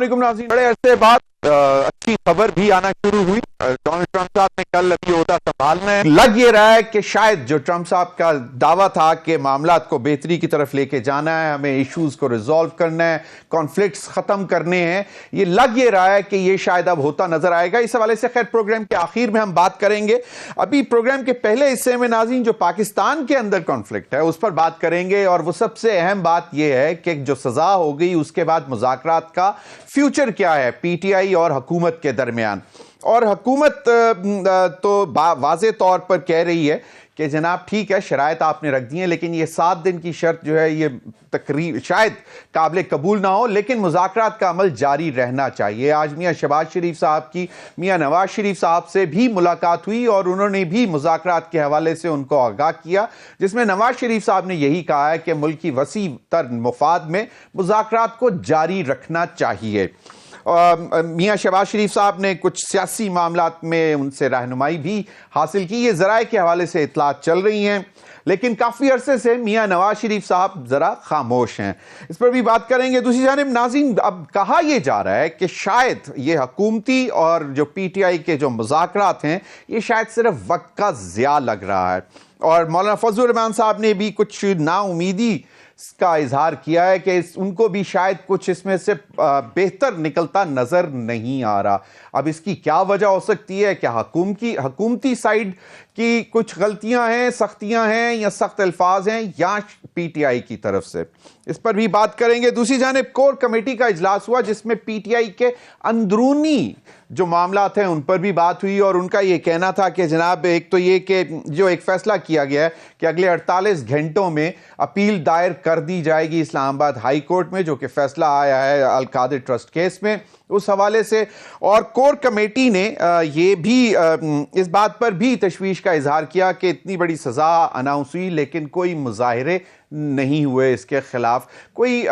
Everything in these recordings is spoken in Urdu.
علیکم ناظرین، بڑے عرصے بعد اچھی خبر بھی آنا شروع ہوئی۔ ڈونلڈ ٹرمپ صاحب نے کل ابھی عہدہ سنبھالنا ہے۔ لگ یہ رہا ہے کہ شاید جو ٹرمپ صاحب کا دعویٰ تھا کہ معاملات کو بہتری کی طرف لے کے جانا ہے، ہمیں ایشوز کو ریزالو کرنا ہے، کانفلکٹس ختم کرنے ہیں، یہ لگ یہ رہا ہے کہ یہ شاید اب ہوتا نظر آئے گا۔ اس حوالے سے خیر پروگرام کے آخر میں ہم بات کریں گے۔ ابھی پروگرام کے پہلے حصے میں ناظرین جو پاکستان کے اندر کانفلکٹ ہے اس پر بات کریں گے، اور وہ سب سے اہم بات یہ ہے کہ جو سزا ہو گئی اس کے بعد مذاکرات کا فیوچر کیا ہے پی ٹی آئی اور حکومت کے درمیان۔ اور حکومت تو واضح طور پر کہہ رہی ہے کہ جناب ٹھیک ہے، شرائط آپ نے رکھ دی ہیں، لیکن یہ 7 دن کی شرط جو ہے یہ تقریب شاید قابل قبول نہ ہو، لیکن مذاکرات کا عمل جاری رہنا چاہیے۔ آج میاں شہباز شریف صاحب کی میاں نواز شریف صاحب سے بھی ملاقات ہوئی اور انہوں نے بھی مذاکرات کے حوالے سے ان کو آگاہ کیا، جس میں نواز شریف صاحب نے یہی کہا ہے کہ ملک کی وسیع تر مفاد میں مذاکرات کو جاری رکھنا چاہیے۔ میاں شہباز شریف صاحب نے کچھ سیاسی معاملات میں ان سے رہنمائی بھی حاصل کی، یہ ذرائع کے حوالے سے اطلاعات چل رہی ہیں، لیکن کافی عرصے سے میاں نواز شریف صاحب ذرا خاموش ہیں، اس پر بھی بات کریں گے۔ دوسری جانب ناظرین، اب کہا یہ جا رہا ہے کہ شاید یہ حکومتی اور جو پی ٹی آئی کے جو مذاکرات ہیں یہ شاید صرف وقت کا ضیاع لگ رہا ہے، اور مولانا فضل الرحمان صاحب نے بھی کچھ نا امیدی کا اظہار کیا ہے کہ ان کو بھی شاید کچھ اس میں سے بہتر نکلتا نظر نہیں آ رہا۔ اب اس کی کیا وجہ ہو سکتی ہے؟ کیا حکومتی سائیڈ کی کچھ غلطیاں ہیں، سختیاں ہیں، یا سخت الفاظ ہیں، یا پی ٹی آئی کی طرف سے؟ اس پر بھی بات کریں گے۔ دوسری جانب کور کمیٹی کا اجلاس ہوا جس میں پی ٹی آئی کے اندرونی جو معاملات ہیں ان پر بھی بات ہوئی، اور ان کا یہ کہنا تھا کہ جناب ایک تو یہ کہ جو ایک فیصلہ کیا گیا ہے کہ اگلے 48 گھنٹوں میں اپیل دائر کر دی جائے گی اسلام آباد ہائی کورٹ میں، جو کہ فیصلہ آیا ہے القادر ٹرسٹ کیس میں، اس حوالے سے۔ اور کور کمیٹی نے یہ بھی اس بات پر بھی تشویش کا اظہار کیا کہ اتنی بڑی سزا اناؤنس ہوئی لیکن کوئی مظاہرے نہیں ہوئے اس کے خلاف، کوئی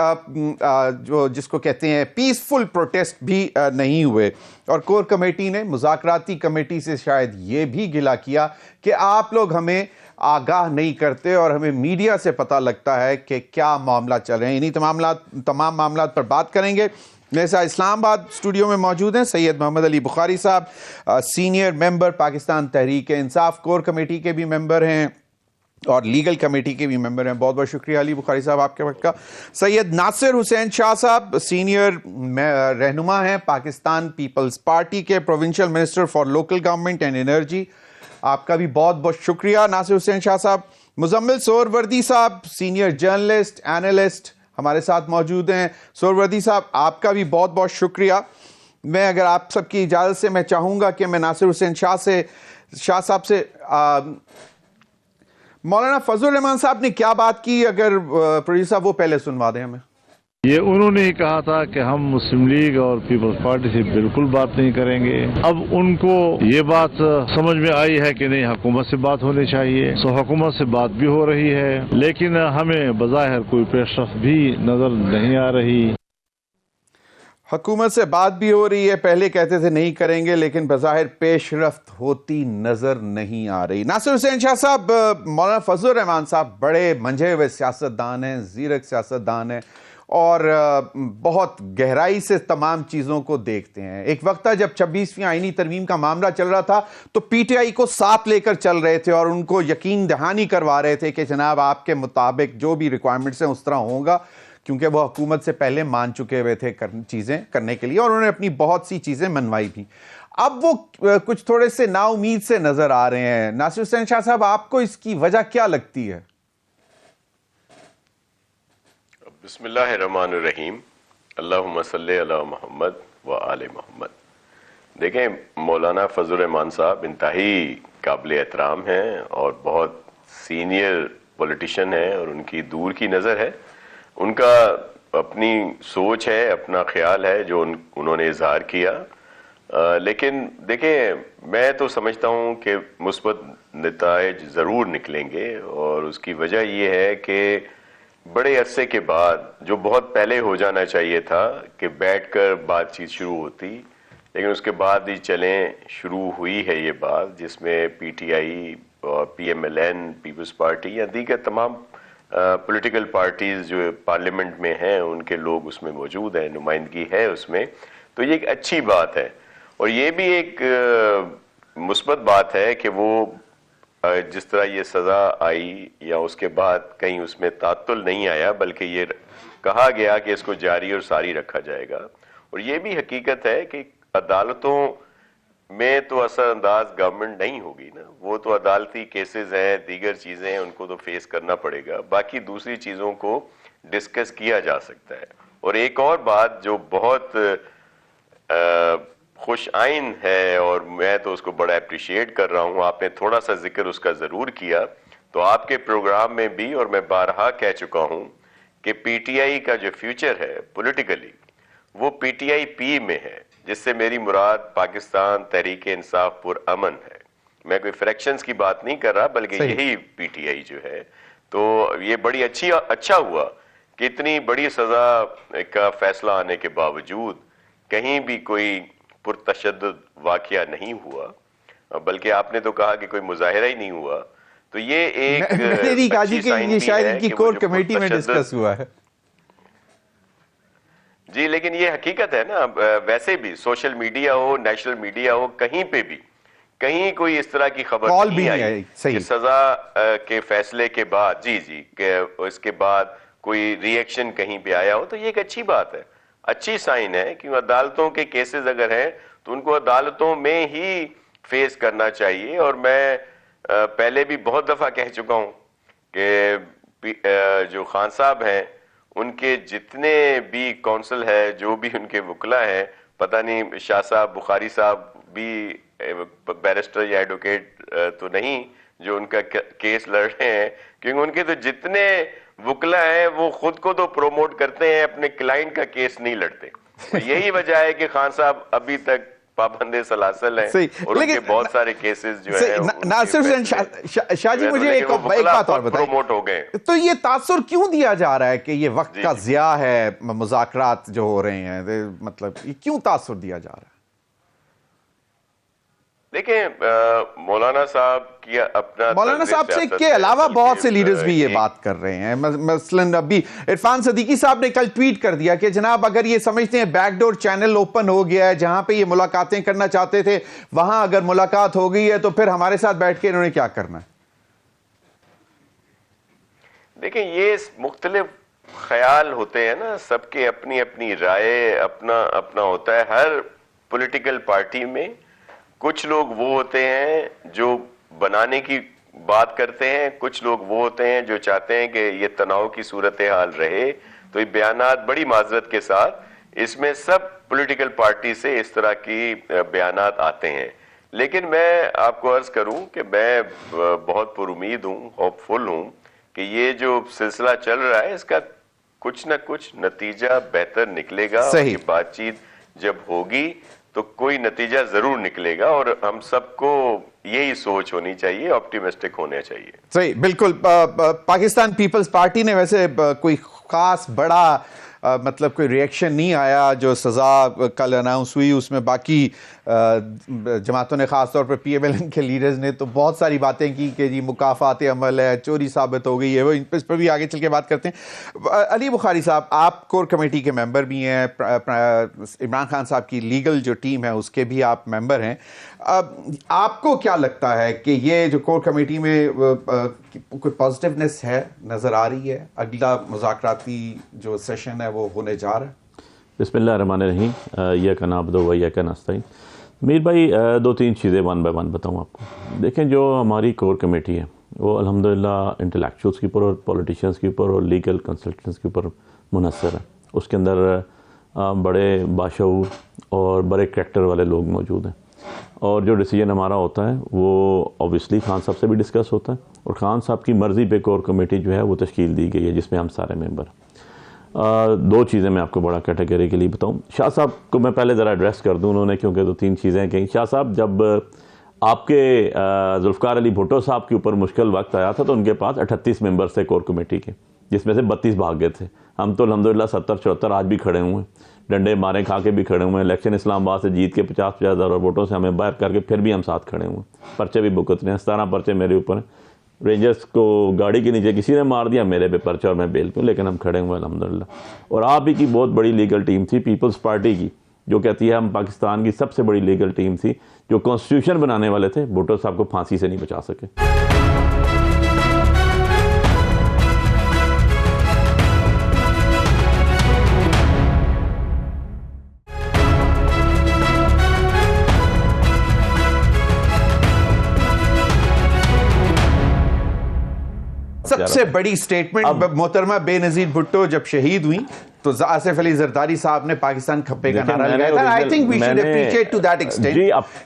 جو جس کو کہتے ہیں پیسفل پروٹیسٹ بھی نہیں ہوئے۔ اور کور کمیٹی نے مذاکراتی کمیٹی سے شاید یہ بھی گلہ کیا کہ آپ لوگ ہمیں آگاہ نہیں کرتے اور ہمیں میڈیا سے پتہ لگتا ہے کہ کیا معاملہ چل رہے ہیں۔ انہی تمام معاملات پر بات کریں گے۔ میرے ساتھ اسلام آباد اسٹوڈیو میں موجود ہیں سید محمد علی بخاری صاحب، senior member Pakistan Tehreek Insaf, core committee کے بھی ممبر ہیں اور لیگل کمیٹی کے بھی ممبر ہیں۔ بہت بہت شکریہ علی بخاری صاحب آپ کے وقت کا۔ سید ناصر حسین شاہ صاحب سینئر رہنما ہیں پاکستان پیپلز پارٹی کے، provincial minister for local government and energy, آپ کا بھی بہت بہت شکریہ ناصر حسین شاہ صاحب۔ مزمل سہروردی صاحب سینئر جرنلسٹ اینالسٹ ہمارے ساتھ موجود ہیں۔ سہروردی صاحب آپ کا بھی بہت بہت شکریہ۔ میں اگر آپ سب کی اجازت سے میں چاہوں گا کہ میں ناصر حسین شاہ صاحب سے مولانا فضل الرحمان صاحب نے کیا بات کی، اگر پروڈیوسر صاحب وہ پہلے سنوا دیں ہمیں۔ یہ انہوں نے کہا تھا کہ ہم مسلم لیگ اور پیپلز پارٹی سے بالکل بات نہیں کریں گے۔ اب ان کو یہ بات سمجھ میں آئی ہے کہ نہیں، حکومت سے بات ہونی چاہیے، سو حکومت سے بات بھی ہو رہی ہے، لیکن ہمیں بظاہر کوئی پیش رفت بھی نظر نہیں آ رہی۔ حکومت سے بات بھی ہو رہی ہے، پہلے کہتے تھے نہیں کریں گے، لیکن بظاہر پیش رفت ہوتی نظر نہیں آ رہی۔ ناصر حسین شاہ صاحب، مولانا فضل الرحمان صاحب بڑے منجھے ہوئے سیاستدان ہیں، زیرک سیاستدان ہیں، اور بہت گہرائی سے تمام چیزوں کو دیکھتے ہیں۔ ایک وقت تھا جب 26ویں آئینی ترمیم کا معاملہ چل رہا تھا تو پی ٹی آئی کو ساتھ لے کر چل رہے تھے اور ان کو یقین دہانی کروا رہے تھے کہ جناب آپ کے مطابق جو بھی ریکوائرمنٹس ہیں اس طرح ہوگا، کیونکہ وہ حکومت سے پہلے مان چکے ہوئے تھے چیزیں کرنے کے لیے، اور انہوں نے اپنی بہت سی چیزیں منوائی بھی۔ اب وہ کچھ تھوڑے سے نا امید سے نظر آ رہے ہیں۔ ناصر حسین شاہ صاحب، آپ کو اس کی وجہ کیا لگتی ہے؟ بسم اللہ الرحمن الرحیم، اللہم صلی علی محمد و آل محمد۔ دیکھیں، مولانا فضل الرحمان صاحب انتہائی قابل احترام ہیں اور بہت سینئر پولیٹیشین ہیں، اور ان کی دور کی نظر ہے، ان کا اپنی سوچ ہے، اپنا خیال ہے جو انہوں نے اظہار کیا۔ لیکن دیکھیں، میں تو سمجھتا ہوں کہ مثبت نتائج ضرور نکلیں گے، اور اس کی وجہ یہ ہے کہ بڑے عرصے کے بعد جو بہت پہلے ہو جانا چاہیے تھا کہ بیٹھ کر بات چیت شروع ہوتی، لیکن اس کے بعد ہی چلیں شروع ہوئی ہے یہ بات، جس میں پی ٹی آئی اور P M L N, Peoples Party یا دیگر تمام پولیٹیکل پارٹیز جو پارلیمنٹ میں ہیں ان کے لوگ اس میں موجود ہیں, نمائندگی ہے اس میں, تو یہ ایک اچھی بات ہے. اور یہ بھی ایک مثبت بات ہے کہ وہ جس طرح یہ سزا آئی یا اس کے بعد کہیں اس میں تعطل نہیں آیا, بلکہ یہ کہا گیا کہ اس کو جاری اور ساری رکھا جائے گا. اور یہ بھی حقیقت ہے کہ عدالتوں میں تو اثر انداز گورنمنٹ نہیں ہوگی نا, وہ تو عدالتی کیسز ہیں, دیگر چیزیں ہیں, ان کو تو فیس کرنا پڑے گا. باقی دوسری چیزوں کو ڈسکس کیا جا سکتا ہے. اور ایک اور بات جو بہت خوش آئند ہے اور میں تو اس کو بڑا اپریشیٹ کر رہا ہوں, آپ نے تھوڑا سا ذکر اس کا ضرور کیا, تو آپ کے پروگرام میں بھی اور میں بارہا کہہ چکا ہوں کہ پی ٹی آئی کا جو فیوچر ہے پولیٹیکلی وہ پی ٹی آئی پی میں ہے, جس سے میری مراد پاکستان تحریک انصاف پر امن ہے. میں کوئی فریکشنز کی بات نہیں کر رہا, بلکہ یہی پی ٹی آئی جو ہے. تو یہ بڑی اچھا ہوا کہ اتنی بڑی سزا کا فیصلہ آنے کے باوجود کہیں بھی کوئی پرتشدد واقعہ نہیں ہوا, بلکہ آپ نے تو کہا کہ کوئی مظاہرہ ہی نہیں ہوا. تو یہ ایک اچھی سائن بھی ہے کہ کور کمیٹی میں ڈسکس ہوا ہے. جی, لیکن یہ حقیقت ہے نا, ویسے بھی سوشل میڈیا ہو, نیشنل میڈیا ہو, کہیں پہ بھی کہیں کوئی اس طرح کی خبر نہیں آئی کہ سزا کے فیصلے کے بعد جی کہ اس کے بعد کوئی ریئیکشن کہیں پہ آیا ہو. تو یہ ایک اچھی بات ہے, اچھی سائن ہے کہ عدالتوں کے کیسز اگر ہیں تو ان کو عدالتوں میں ہی فیس کرنا چاہیے. اور میں پہلے بھی بہت دفعہ کہہ چکا ہوں کہ جو خان صاحب ہیں ان کے جتنے بھی کونسل ہے, جو بھی ان کے وکلا ہیں, پتہ نہیں شاہ صاحب بخاری صاحب بھی بیرسٹر یا ایڈوکیٹ تو نہیں جو ان کا کیس لڑ رہے ہیں, کیونکہ ان کے تو جتنے وکلا ہیں وہ خود کو تو پروموٹ کرتے ہیں, اپنے کلائنٹ کا کیس نہیں لڑتے. یہی وجہ ہے کہ خان صاحب ابھی تک پابند سلاسل ہیں اور ان کے بہت سارے کیسز جو ہیں ناصر حسین شاہ جی, مجھے ایک بات اور بتائیں, پروموٹ ہو گئے. تو یہ تاثر کیوں دیا جا رہا ہے کہ یہ وقت کا ضیاع ہے, مذاکرات جو ہو رہے ہیں, مطلب یہ کیوں تاثر دیا جا رہا ہے؟ دیکھیں مولانا صاحب کی اپنا مولانا صاحب سے کے علاوہ بہت سے لیڈرز بھی یہ بات کر رہے ہیں. مثلاً ابھی عرفان صدیقی صاحب نے کل ٹویٹ کر دیا کہ جناب اگر یہ سمجھتے ہیں بیک ڈور چینل اوپن ہو گیا ہے, جہاں پہ یہ ملاقاتیں کرنا چاہتے تھے وہاں اگر ملاقات ہو گئی ہے تو پھر ہمارے ساتھ بیٹھ کے انہوں نے کیا کرنا ہے. دیکھیں یہ مختلف خیال ہوتے ہیں نا, سب کے اپنی اپنی رائے, اپنا ہوتا ہے. ہر پولیٹیکل پارٹی میں کچھ لوگ وہ ہوتے ہیں جو بنانے کی بات کرتے ہیں, کچھ لوگ وہ ہوتے ہیں جو چاہتے ہیں کہ یہ تناؤ کی صورتحال رہے. تو یہ بیانات بڑی معذرت کے ساتھ اس میں سب پولیٹیکل پارٹی سے اس طرح کی بیانات آتے ہیں. لیکن میں آپ کو عرض کروں کہ میں بہت پر امید ہوں, ہوپ فل ہوں کہ یہ جو سلسلہ چل رہا ہے اس کا کچھ نہ کچھ نتیجہ بہتر نکلے گا. اور یہ بات چیت جب ہوگی تو کوئی نتیجہ ضرور نکلے گا, اور ہم سب کو یہی سوچ ہونی چاہیے, آپٹیمسٹک ہونا چاہیے. صحیح, بالکل. پاکستان پیپلز پارٹی نے ویسے کوئی خاص بڑا مطلب کوئی ریئیکشن نہیں آیا جو سزا کل اناؤنس ہوئی اس میں. باقی جماعتوں نے, خاص طور پر پی ایم ایل این کے لیڈرز نے تو بہت ساری باتیں کی کہ جی مکافات عمل ہے, چوری ثابت ہو گئی ہے, وہ اس پر بھی آگے چل کے بات کرتے ہیں. علی بخاری صاحب, آپ کور کمیٹی کے ممبر بھی ہیں, عمران خان صاحب کی لیگل جو ٹیم ہے اس کے بھی آپ ممبر ہیں. آپ کو کیا لگتا ہے کہ یہ جو کور کمیٹی میں کوئی پازیٹیونیس ہے, نظر آ رہی ہے؟ اگلا مذاکراتی جو سیشن ہے وہ ہونے جا رہا ہے. بسم اللہ الرحمن الرحیم. ایاک نعبد و ایاک نستعین. میر بھائی, دو تین چیزیں ون بائی ون بتاؤں آپ کو. دیکھیں جو ہماری کور کمیٹی ہے وہ الحمدللہ انٹلیکچوئلس کے اوپر اور پولیٹیشینس کے اوپر اور لیگل کنسلٹنٹس کے اوپر منحصر ہے. اس کے اندر بڑے باشعور اور بڑے کریکٹر والے لوگ موجود ہیں, اور جو ڈیسیجن ہمارا ہوتا ہے وہ اوبیسلی خان صاحب سے بھی ڈسکس ہوتا ہے, اور خان صاحب کی مرضی پہ کور کمیٹی جو ہے وہ تشکیل دی گئی ہے جس میں ہم سارے ممبر ہیں. دو چیزیں میں آپ کو بڑا کیٹیگری کے لیے بتاؤں. شاہ صاحب کو میں پہلے ذرا ایڈریس کر دوں, انہوں نے کیونکہ دو تین چیزیں کہیں. شاہ صاحب جب آپ کے ذوالفقار علی بھٹو صاحب کے اوپر مشکل وقت آیا تھا تو ان کے پاس 38 ممبر تھے کور کمیٹی کے, جس میں سے 32 بھاگ گئے تھے. ہم تو الحمدللہ 70-74 آج بھی کھڑے ہوئے ہیں, ڈنڈے مارے کھا کے بھی کھڑے ہوئے ہیں. الیکشن اسلام آباد سے جیت کے 50,000 ووٹوں سے ہمیں باہر کر کے پھر بھی ہم ساتھ کھڑے ہوئے ہیں. پرچے بھی بھگت رہے ہیں, 17 پرچے میرے اوپر ہیں. رینجرز کو گاڑی کے نیچے کسی نے مار دیا, میرے پہ پرچہ اور میں بیل پہ ہوں, لیکن ہم کھڑے ہوئے الحمدللہ. اور آپ ہی کی بہت بڑی لیگل ٹیم تھی پیپلز پارٹی کی, جو کہتی ہے ہم پاکستان کی سب سے بڑی لیگل ٹیم تھی, جو کانسٹیٹیوشن بنانے والے تھے. بھٹو صاحب کو پھانسی سے نہیں بچا سکے. سب سے بڑی سٹیٹمنٹ محترمہ بے نظیر بھٹو جب شہید ہوئی تو آصف علی زرداری صاحب نے پاکستان کھپے کا نعرہ لگایا تھا. I think we should appreciate to that extent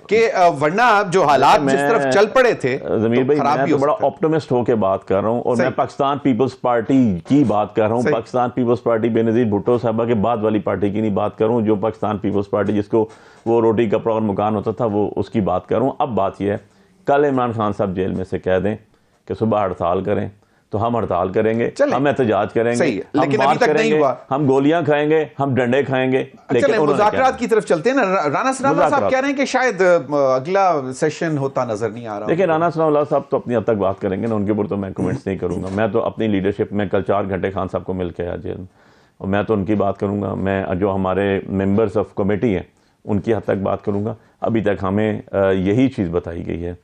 کہ ورنہ جو حالات جس طرف چل پڑے تھے ضمیر بھائی, میں تو بڑا آپٹمسٹ ہو کے بات کر رہا ہوں, اور میں پاکستان پیپلز پارٹی کی بات کر رہا ہوں. پاکستان پیپلز پارٹی بے نظیر بھٹو صاحبہ کے بعد والی پارٹی کی نہیں بات کر رہا ہوں, جو پاکستان پیپلز پارٹی جس کو وہ روٹی کپڑا اور مکان ہوتا تھا وہ اس کی بات کر رہا ہوں. اب بات یہ ہے, کل عمران خان صاحب جیل میں سے کہہ دیں کہ صبح ہڑتال کریں تو ہم ہڑتال کریں گے, ہم احتجاج کریں گے, لیکن ابھی تک نہیں ہوا. ہم گولیاں کھائیں گے, ہم ڈنڈے کھائیں گے. لیکن مذاکرات کی طرف چلتے ہیں نا. رانا ثناء اللہ صاحب کہہ رہے ہیں کہ شاید اگلا سیشن ہوتا نظر نہیں آ رہا. دیکھیں رانا ثناء اللہ صاحب تو اپنی حد تک بات کریں گے نا, ان کے اوپر تو میں کمنٹس نہیں کروں گا. میں تو اپنی لیڈرشپ میں کل 4 گھنٹے خان صاحب کو مل کے آیا جیل میں, اور میں تو ان کی بات کروں گا. میں جو ہمارے ممبرز آف کمیٹی ہیں ان کی حد تک بات کروں گا. ابھی تک ہمیں یہی چیز بتائی گئی ہے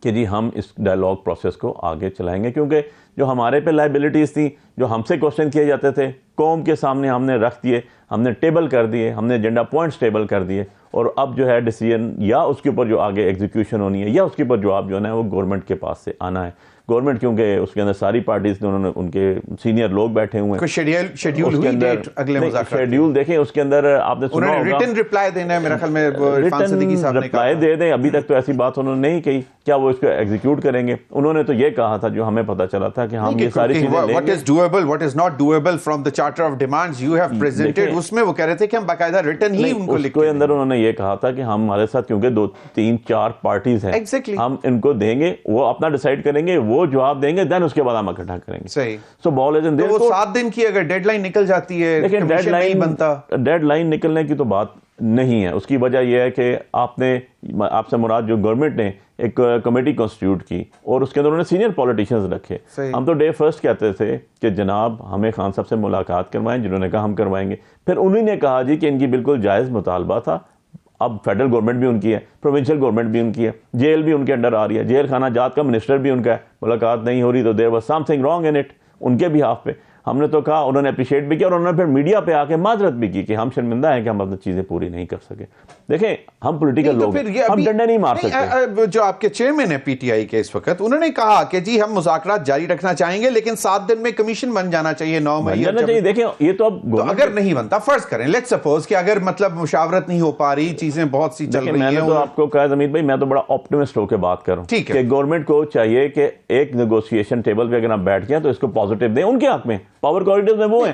کہ جی ہم اس ڈائلاگ پروسیس کو آگے چلائیں گے, کیونکہ جو ہمارے پہ لائبلٹیز تھیں, جو ہم سے کوشچن کیے جاتے تھے, قوم کے سامنے ہم نے رکھ دیے, ہم نے ٹیبل کر دیے, ہم نے ایجنڈا پوائنٹس ٹیبل کر دیے. اور اب جو ہے ڈیسیجن یا اس کے اوپر جو آگے ایگزیکیوشن ہونی ہے یا اس کے اوپر جواب جو ہے وہ گورنمنٹ کے پاس سے آنا ہے. گورنمنٹ کیونکہ اس کے اندر ساری پارٹیز نے, انہوں نے ان کے سینئر لوگ بیٹھے ہوئے ہیں. شیڈیول ہوئی ڈیٹ اگلے مذاکرات, شیڈیول دیکھیں اس کے اندر آپ نے سنا ہوگا ریٹن ریپلائی دینا ہے میرے خیال میں عرفان صدیقی صاحب نے کہا دے دیں. ابھی تک تو ایسی بات انہوں نے نہیں کہی, کیا وہ اس کو ایگزیکیوٹ کریں گے. انہوں نے تو یہ کہا تھا, جو ہمیں پتہ چلا تھا کہ ہم یہ ساری چیزیں لیں گے. what is doable, what is not doable from the charter of demands you have presented, اس میں وہ کہہ رہے تھے کہ ہم باقاعدہ ریٹن ہی ان کو لکھ کے اندر انہوں نے یہ کہا تھا کہ ہمارے ساتھ کیونکہ 2 3 4 پارٹیز ہیں, ہم ان کو دیں گے, وہ اپنا ڈیسائیڈ کریں گے, وہ جواب دیں گے, دین اس کے بعد ہم اکٹھا کریں گے. صحیح. سو بال از ان دیئر. وہ 7 دن کی اگر ڈیڈ لائن نکل جاتی ہے, لیکن ڈیڈ لائن نکلنے کی تو بات نہیں ہے. اس کی وجہ یہ ہے کہ آپ سے مراد جو گورنمنٹ نے ایک کمیٹی کانسٹیٹیوٹ کی اور اس کے اندر انہوں نے سینئر پولیٹیشینز رکھے. ہم تو ڈے فرسٹ کہتے تھے کہ جناب ہمیں خان صاحب سے ملاقات کروائیں, جنہوں نے کہا ہم کروائیں گے. پھر انہوں نے کہا جی کہ ان کی بالکل جائز مطالبہ تھا. اب فیڈرل گورنمنٹ بھی ان کی ہے, پروونشل گورنمنٹ بھی ان کی ہے, جیل بھی ان کے انڈر آ رہی ہے, جیل خانہ جات کا منسٹر بھی ان کا ہے. ملاقات نہیں ہو رہی تو there was some thing wrong in it in کے بھی ہاف پہ. ہم نے تو کہا, انہوں نے اپریشیٹ بھی کیا, اور انہوں نے پھر میڈیا پہ آ کے معذرت بھی کی کہ ہم شرمندہ ہیں کہ ہم اپنی چیزیں پوری نہیں کر سکے. دیکھیں ہم پولیٹیکل لوگ ہیں, ہم ڈنڈے نہیں مار سکتے. جو آپ کے چیئرمین ہیں پی ٹی آئی کے اس وقت, انہوں نے کہا کہ جی ہم مذاکرات جاری رکھنا چاہیں گے, لیکن 7 دن میں کمیشن بن جانا چاہیے 9 مئی. دیکھیں یہ تو اب اگر نہیں بنتا, فرض کریں لیٹس سپوز کہ اگر مطلب مشاورت نہیں ہو پا رہی, چیزیں بہت سی چل رہی ہیں. میں نے تو آپ کو کہا زمین بھائی, میں تو بڑا آپٹمسٹ ہو کے بات کر رہا ہوں کہ گورنمنٹ کو چاہیے کہ ایک نیگوشیشن ٹیبل پہ اگر آپ بیٹھ گئے تو اس کو پازیٹیو دیں. ان کے حق میں پاور کوریڈورز میں وہ ہیں.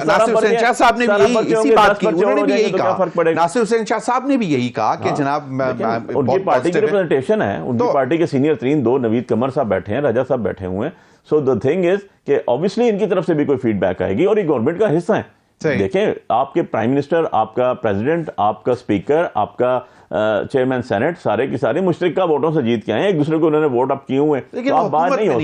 ناصر حسین شاہ صاحب نے بھی اسی بات کی, انہوں نے بھی یہی کہا. ناصر حسین شاہ صاحب نے بھی یہی کہا کہ جناب ان کی پارٹی کی ریپرزنٹیشن ہے, ان کی پارٹی کے سینئر ترین 2 نوید قمر صاحب بیٹھے ہیں, رجا صاحب بیٹھے ہوئے ہیں. سو دا تھنگ از کہ obviously ان کی طرف سے بھی کوئی فیڈ بیک آئے گی, اور یہ گورنمنٹ کا حصہ ہے. دیکھیں آپ کے پرائم منسٹر, آپ کا پریزیڈنٹ, آپ کا اسپیکر, آپ کا چیئرمین سینٹ, سارے کی سارے مشترکہ ووٹوں سے جیت کے آئے ہیں. ایک دوسرے کو انہوں نے ووٹ اپ کیے ہوئے ہیں, لیکن وہ باہر نہیں ہو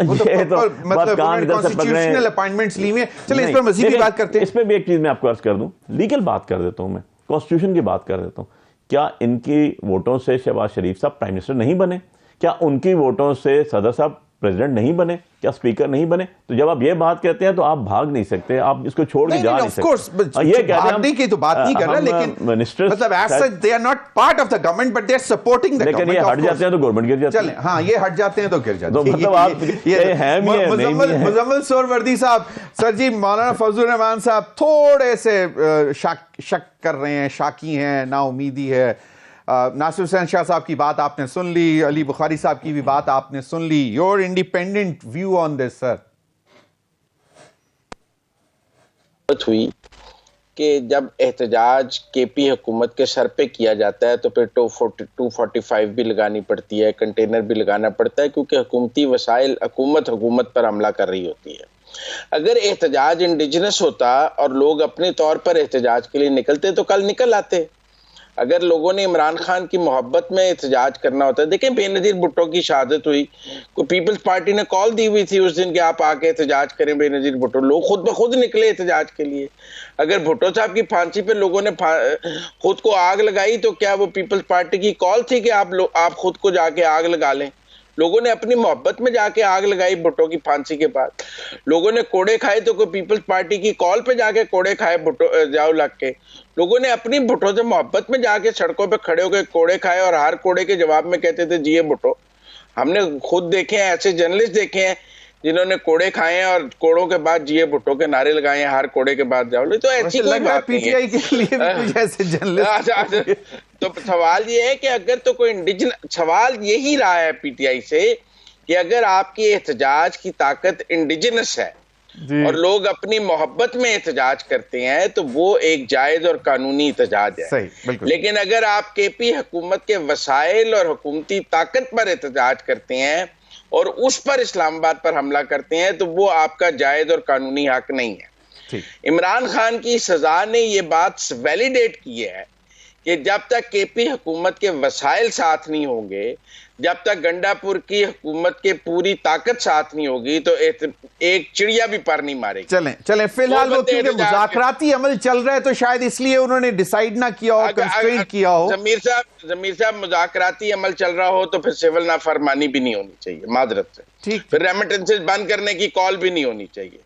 سکتے. یہ تو مطلب کانسٹیٹیوشنل اپائنٹمنٹس لی ہوئے. چلیں اس پر مزید بھی بات کرتے ہیں. اس پہ بھی ایک چیز میں آپ کو عرض کر دوں, لیگل بات کر دیتا ہوں, میں کانسٹیٹیوشن کی بات کر دیتا ہوں. کیا ان کی ووٹوں سے شہباز شریف صاحب پرائم منسٹر نہیں بنے؟ کیا ان کی ووٹوں سے صدر صاحب پریزیڈنٹ نہیں بنے؟ کیا اسپیکر نہیں بنے؟ تو جب آپ یہ بات کہتے ہیں تو آپ بھاگ نہیں سکتے, آپ اس کو چھوڑ کے جا نہیں سکتے. یہ بھاگنے کی تو بات نہیں کر رہا, لیکن مطلب as such they are not part of the government but they are supporting the government. لیکن یہ ہٹ جاتے ہیں تو گورنمنٹ گر جاتی ہے. چلیں ہاں یہ ہٹ جاتے ہیں تو گر جاتے ہیں. مطلب آپ یہ ہیں بھی ہیں نہیں بھی ہیں. مزمل سہروردی صاحب, سر جی مولانا فضل الرحمان صاحب تھوڑے سے شک کر رہے ہیں, شاکی ہیں, نا امیدی ہے. ناصر حسین شاہ صاحب کی بات آپ نے سن لی, علی بخاری صاحب کی بھی بات آپ نے سن لی. یور انڈیپینڈنٹ ویو آن دس سر. ہوئی کہ جب احتجاج کے پی حکومت کے سر پہ کیا جاتا ہے تو پھر 245 بھی لگانی پڑتی ہے, کنٹینر بھی لگانا پڑتا ہے, کیونکہ حکومتی وسائل حکومت پر حملہ کر رہی ہوتی ہے. اگر احتجاج انڈیجنس ہوتا اور لوگ اپنے طور پر احتجاج کے لیے نکلتے تو کل نکل آتے. اگر لوگوں نے عمران خان کی محبت میں احتجاج کرنا ہوتا ہے، دیکھیں بے نظیر بھٹو کی شہادت ہوئی، کوئی پیپلز پارٹی نے کال دی ہوئی تھی اس دن کہ آپ آ کے احتجاج کریں بے نظیر بھٹو، لوگ خود بخود نکلے احتجاج کے لیے. اگر بھٹو صاحب کی پھانسی پہ لوگوں نے خود کو آگ لگائی تو کیا وہ پیپلز پارٹی کی کال تھی کہ آپ خود کو جا کے آگ لگا لیں؟ لوگوں نے اپنی محبت میں جا کے آگ لگائی بھٹو کی پھانسی کے بعد. لوگوں نے کوڑے کھائے تو کوئی پیپلز پارٹی کی کال پہ جا کے کوڑے کھائے بھٹو جاؤ لگ کے. لوگوں نے اپنی بھٹو سے محبت میں جا کے سڑکوں پہ کھڑے ہو کے کوڑے کھائے اور ہر کوڑے کے جواب میں کہتے تھے جی یہ بھٹو. ہم نے خود دیکھے ہیں، ایسے جرنلسٹ دیکھے ہیں جنہوں نے کوڑے کھائے ہیں اور کوڑوں کے بعد جی بھٹو کے نعرے لگائے ہیں ہر کوڑے کے بعد جاؤ. تو ایسی کوئی بات پی ٹی آئی کے لیے بھی کچھ ایسے جرنلسٹ. تو سوال یہ ہے کہ اگر تو کوئی سوال یہی رہا ہے پی ٹی آئی سے کہ اگر آپ کی احتجاج کی طاقت انڈیجنس ہے اور لوگ اپنی محبت میں احتجاج کرتے ہیں تو وہ ایک جائز اور قانونی احتجاج ہے. لیکن اگر آپ کے پی حکومت کے وسائل اور حکومتی طاقت پر احتجاج کرتے ہیں اور اس پر اسلام آباد پر حملہ کرتے ہیں تو وہ آپ کا جائز اور قانونی حق نہیں ہے. عمران خان کی سزا نے یہ بات ویلیڈیٹ کی ہے کہ جب تک کے پی حکومت کے وسائل ساتھ نہیں ہوں گے، جب تک گنڈا پور کی حکومت کے پوری طاقت ساتھ نہیں ہوگی تو ایک چڑیا بھی پر نہیں مارے گی. چلیں فی الحال وہ کیونکہ مذاکراتی عمل چل رہا ہے تو شاید اس لیے انہوں نے ڈیسائیڈ نہ کیا ہو، کنسٹرینٹ کیا ہو. ضمیر صاحب مذاکراتی عمل چل رہا ہو تو پھر سول نافرمانی بھی نہیں ہونی چاہیے معذرت سے، پھر ریمیٹنسز بند کرنے کی کال بھی نہیں ہونی چاہیے.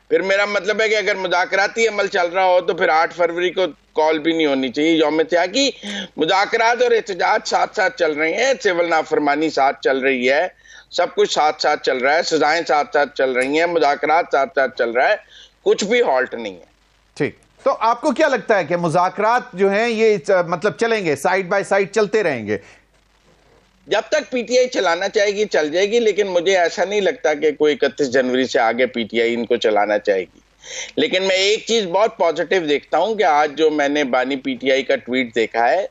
پھر میرا مطلب ہے کہ اگر مذاکراتی عمل چل رہا ہو تو پھر 8 فروری کو کال بھی نہیں ہونی چاہیے یوم سیاہ کی. مذاکرات اور احتجاج ساتھ ساتھ چل رہے ہیں، سول نافرمانی ساتھ چل رہی ہے، سب کچھ ساتھ ساتھ چل رہا ہے، سزائیں ساتھ ساتھ چل رہی ہیں، مذاکرات ساتھ ساتھ چل رہا ہے، کچھ بھی ہالٹ نہیں ہے. ٹھیک، تو آپ کو کیا لگتا ہے کہ مذاکرات جو ہیں یہ مطلب چلیں گے، سائیڈ بائی سائیڈ چلتے رہیں گے؟ جب تک پی ٹی آئی چلانا چاہے گی چل جائے گی، لیکن مجھے ایسا نہیں لگتا کہ کوئی 31 جنوری سے آگے پی ٹی آئی ان کو چلانا چاہے گی. لیکن میں ایک چیز بہت پازیٹیو دیکھتا ہوں کہ آج جو میں نے بانی پی ٹی آئی کا ٹویٹ دیکھا ہے،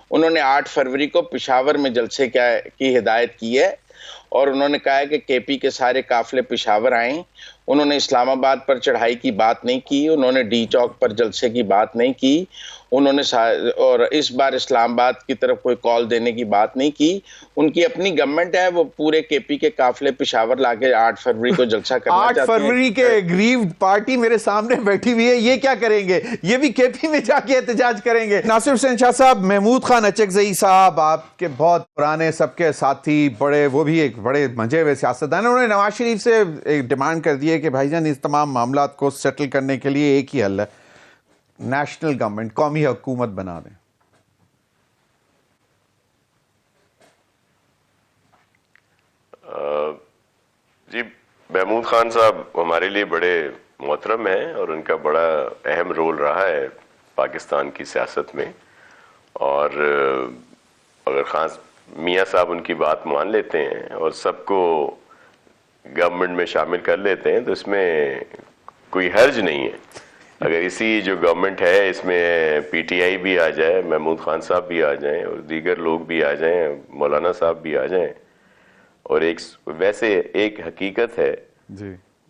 انہوں نے 8 فروری کو پشاور میں جلسے کی ہدایت کی ہے اور انہوں نے کہا ہے کہ کے پی کے سارے قافلے پشاور آئیں. انہوں نے اسلام آباد پر چڑھائی کی بات نہیں کی، انہوں نے ڈی چوک پر جلسے کی بات نہیں کی، انہوں نے اور اس بار اسلام آباد کی طرف کوئی کال دینے کی بات نہیں کی. ان کی اپنی گورنمنٹ ہے، وہ پورے کے پی کے قافلے پشاور لا کے 8 فروری کو جلسہ کرنا چاہتے ہیں. 8 فروری کے گریوڈ پارٹی میرے سامنے بیٹھی ہوئی ہے، یہ کیا کریں گے؟ یہ بھی کے پی میں جا کے احتجاج کریں گے؟ ناصر حسین شاہ صاحب، محمود خان اچکزئی صاحب آپ کے بہت پرانے سب کے ساتھی، بڑے وہ بھی ایک بڑے منجے ہوئے سیاستدان، انہوں نے نواز شریف سے ایک ڈیمانڈ کر دی ہے کہ بھائی جان اس تمام معاملات کو سیٹل کرنے کے لیے ایک ہی حل ہے، نیشنل گورنمنٹ، قومی حکومت بنا دیں. جی محمود خان صاحب ہمارے لیے بڑے محترم ہیں اور ان کا بڑا اہم رول رہا ہے پاکستان کی سیاست میں، اور اگر خان میاں صاحب ان کی بات مان لیتے ہیں اور سب کو گورنمنٹ میں شامل کر لیتے ہیں تو اس میں کوئی حرج نہیں ہے. اگر اسی جو گورنمنٹ ہے اس میں پی ٹی آئی بھی آ جائے، محمود خان صاحب بھی آ جائیں اور دیگر لوگ بھی آ جائیں، مولانا صاحب بھی آ جائیں، اور ویسے ایک حقیقت ہے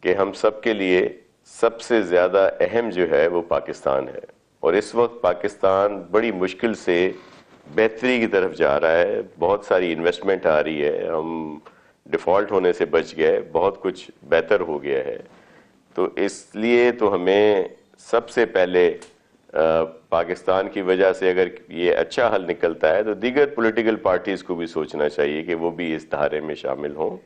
کہ ہم سب کے لیے سب سے زیادہ اہم جو ہے وہ پاکستان ہے، اور اس وقت پاکستان بڑی مشکل سے بہتری کی طرف جا رہا ہے. بہت ساری انویسٹمنٹ آ رہی ہے، ہم ڈیفالٹ ہونے سے بچ گئے، بہت کچھ بہتر ہو گیا ہے. تو اس لیے تو ہمیں سب سے پہلے پاکستان کی وجہ سے اگر یہ اچھا حل نکلتا ہے تو دیگر پولیٹیکل پارٹیز کو بھی سوچنا چاہیے کہ وہ بھی اس دھارے میں شامل ہوں،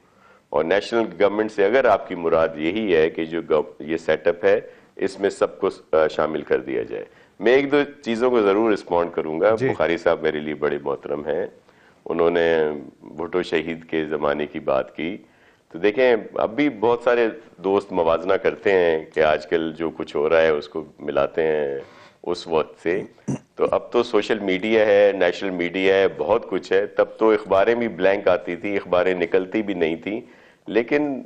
اور نیشنل گورنمنٹ سے اگر آپ کی مراد یہی ہے کہ جو یہ سیٹ اپ ہے اس میں سب کو شامل کر دیا جائے. میں ایک دو چیزوں کو ضرور رسپونڈ کروں گا. بخاری صاحب میرے لیے بڑے محترم ہیں، انہوں نے بھٹو شہید کے زمانے کی بات کی. تو دیکھیں اب بھی بہت سارے دوست موازنہ کرتے ہیں کہ آج کل جو کچھ ہو رہا ہے اس کو ملاتے ہیں اس وقت سے. تو اب تو سوشل میڈیا ہے، نیشنل میڈیا ہے، بہت کچھ ہے. تب تو اخباریں بھی بلینک آتی تھی، اخباریں نکلتی بھی نہیں تھی، لیکن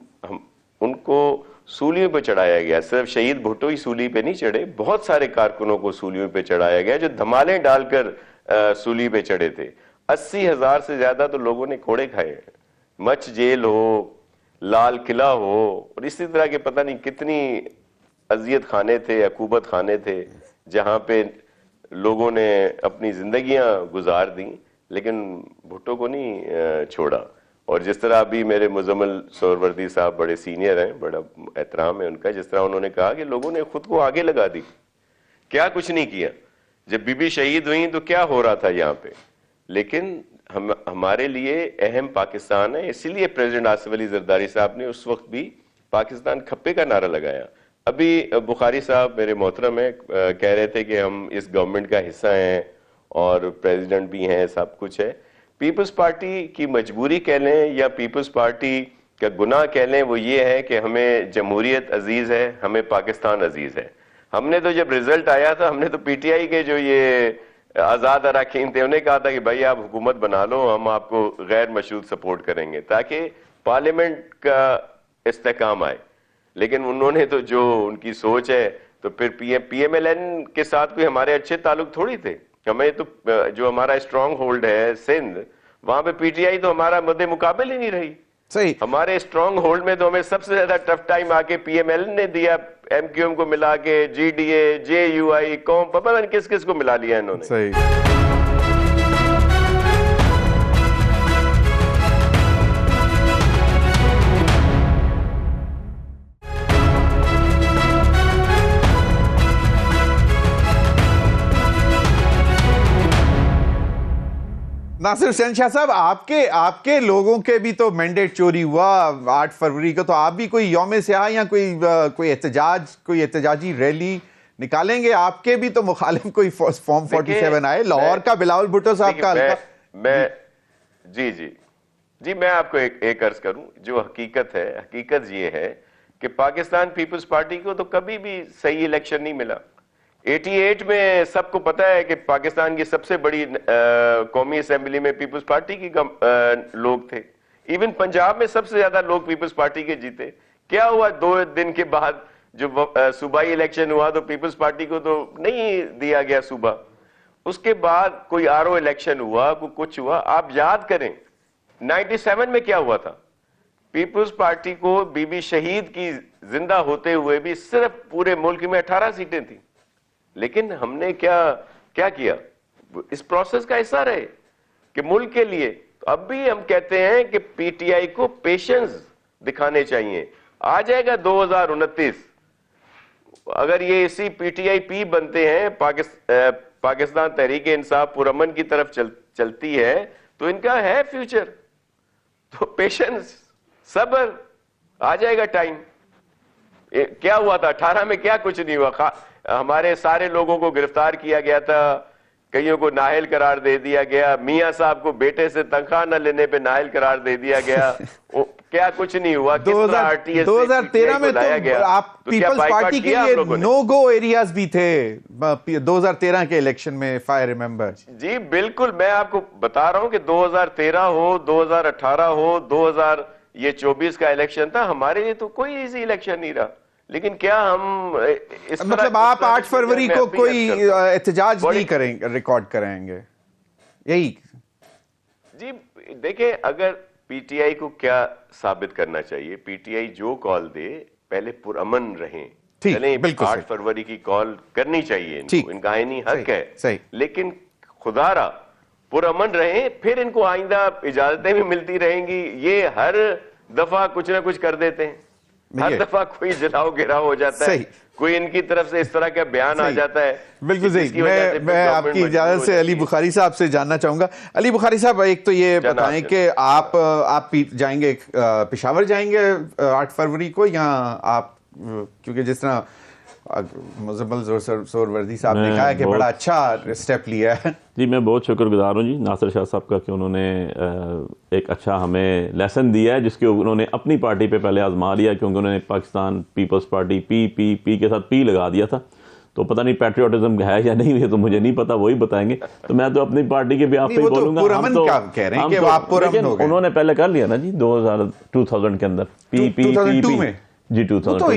ان کو سولیوں پہ چڑھایا گیا. صرف شہید بھٹو ہی سولی پہ نہیں چڑھے، بہت سارے کارکنوں کو سولیوں پہ چڑھایا گیا جو دھمالیں ڈال کر سولی پہ چڑھے تھے. 80,000 سے زیادہ تو لوگوں نے کوڑے کھائے ہیں. مچ جیل ہو، لال قلعہ ہو، اور اسی طرح کے پتہ نہیں کتنی اذیت خانے تھے، عقوبت خانے تھے جہاں پہ لوگوں نے اپنی زندگیاں گزار دیں لیکن بھٹو کو نہیں چھوڑا. اور جس طرح ابھی میرے مزمل سہروردی صاحب بڑے سینئر ہیں, بڑا احترام ہے ان کا, جس طرح انہوں نے کہا کہ لوگوں نے خود کو آگے لگا دی, کیا کچھ نہیں کیا. جب بی بی شہید ہوئیں تو کیا ہو رہا تھا یہاں پہ, لیکن ہمارے لیے اہم پاکستان ہے. اسی لیے پریزیڈنٹ آصف علی زرداری صاحب نے اس وقت بھی پاکستان کھپے کا نعرہ لگایا. ابھی بخاری صاحب میرے محترم ہیں, کہہ رہے تھے کہ ہم اس گورنمنٹ کا حصہ ہیں اور پریزیڈنٹ بھی ہیں, سب کچھ ہے. پیپلز پارٹی کی مجبوری کہہ لیں یا پیپلز پارٹی کا گناہ کہہ لیں, وہ یہ ہے کہ ہمیں جمہوریت عزیز ہے, ہمیں پاکستان عزیز ہے. ہم نے تو جب رزلٹ آیا تھا, ہم نے تو پی ٹی آئی کے جو یہ آزاد اراکین تھے انہیں کہا تھا کہ بھائی آپ حکومت بنا لو, ہم آپ کو غیر مشروط سپورٹ کریں گے تاکہ پارلیمنٹ کا استحکام آئے. لیکن انہوں نے تو جو ان کی سوچ ہے, تو پھر پی ایم ایل این کے ساتھ کوئی ہمارے اچھے تعلق تھوڑی تھے. ہمیں تو جو ہمارا اسٹرانگ ہولڈ ہے سندھ, وہاں پہ پی ٹی آئی تو ہمارا مد مقابل ہی نہیں رہی. صحیح. ہمارے اسٹرانگ ہولڈ میں تو ہمیں سب سے زیادہ ٹف ٹائم آ کے پی ایم ایل نے دیا, ایم کیو ایم کو ملا کے, G D A, J you آئی, قوم, پتہ نہیں کس کس کو ملا لیا انہوں نے. صحیح. ناصر حسین شاہ صاحب, آپ کے لوگوں کے بھی تو مینڈیٹ چوری ہوا 8 فروری کو, تو آپ بھی کوئی یوم سیاہ یا کوئی احتجاجی ریلی نکالیں گے؟ آپ کے بھی تو مخالف کوئی فارم 47 آئے لاہور کا, بلاول بھٹو صاحب کا. جی میں آپ کو ایک عرض کروں, جو حقیقت ہے, حقیقت یہ ہے کہ پاکستان پیپلز پارٹی کو تو کبھی بھی صحیح الیکشن نہیں ملا. 88 میں سب کو پتا ہے کہ پاکستان کی سب سے بڑی قومی اسمبلی میں پیپلز پارٹی کی لوگ تھے. ایون پنجاب میں سب سے زیادہ لوگ پیپلز پارٹی کے جیتے. کیا ہوا 2 دن کے بعد جب صوبائی الیکشن ہوا تو پیپلز پارٹی کو تو نہیں دیا گیا صوبہ. اس کے بعد کوئی آر او الیکشن ہوا, کوئی کچھ ہوا. آپ یاد کریں 97 میں کیا ہوا تھا. پیپلز پارٹی کو بی بی شہید کی زندہ ہوتے ہوئے بھی صرف پورے ملک میں 18 سیٹیں تھیں. لیکن ہم نے کیا کیا, اس پروسیس کا حصہ رہے کہ ملک کے لیے. اب بھی ہم کہتے ہیں کہ پی ٹی آئی کو پیشنس دکھانے چاہیے. آ جائے گا 2029, اگر یہ اسی پی ٹی آئی پی بنتے ہیں, پاکستان تحریک انصاف پرامن کی طرف چلتی ہے, تو ان کا ہے فیوچر. تو پیشنس, صبر, آ جائے گا ٹائم. کیا ہوا تھا 18 میں, کیا کچھ نہیں ہوا. ہمارے سارے لوگوں کو گرفتار کیا گیا تھا, کئیوں کو نااہل قرار دے دیا گیا, میاں صاحب کو بیٹے سے تنخواہ نہ لینے پہ نااہل قرار دے دیا گیا. کیا کچھ نہیں ہوا. 2013 میں تو آپ پیپلز پارٹی کے لیے نو گو ایریاز بھی تھے 2013 کے الیکشن میں, if I remember. جی بالکل, میں آپ کو بتا رہا ہوں کہ 2013 ہو, 2018 ہو, 2024 کا الیکشن تھا, ہمارے لیے تو کوئی ایزی الیکشن نہیں رہا. لیکن کیا ہم اس مطلب آپ 8 فروری کو کوئی احتجاج نہیں کریں, ریکارڈ کریں گے, یہی؟ جی دیکھیں, اگر پی ٹی آئی کو کیا ثابت کرنا چاہیے, پی ٹی آئی جو کال دے پہلے پرامن رہیں. 8 فروری کی کال کرنی چاہیے, ان کا آئینی حق ہے, لیکن خدا را پرامن رہیں, پھر ان کو آئندہ اجازتیں بھی ملتی رہیں گی. یہ ہر دفعہ کچھ نہ کچھ کر دیتے ہیں, ہر دفعہ کوئی جلاؤ گراؤ ہو جاتا ہے, کوئی ان کی طرف سے اس طرح کا بیان آ جاتا ہے. بالکل صحیح. میں آپ کی اجازت سے علی بخاری صاحب سے جاننا چاہوں گا. علی بخاری صاحب, ایک تو یہ بتائیں کہ آپ جائیں گے, پشاور جائیں گے 8 فروری کو, یا آپ, کیونکہ جس طرح مزمل سہروردی صاحب نے کہا ہے کہ بڑا اچھا سٹیپ لیا ہے. جی میں بہت شکر گزار ہوں جی ناصر شاہ صاحب کا کہ انہوں نے ایک اچھا ہمیں لیسن دیا ہے, جس کے انہوں نے اپنی پارٹی پہ پہلے آزما لیا, کیونکہ انہوں نے پاکستان پیپلز پارٹی پی کے ساتھ پی لگا دیا تھا. تو پتہ نہیں پیٹریوٹزم ہے یا نہیں, یہ تو مجھے نہیں پتا, وہی بتائیں گے. تو میں تو اپنی پارٹی کے بھی آپ پہ ہی بولوں گا. انہوں نے پہلے کر لیا نا جی 2000 کے اندر پی جی 2000.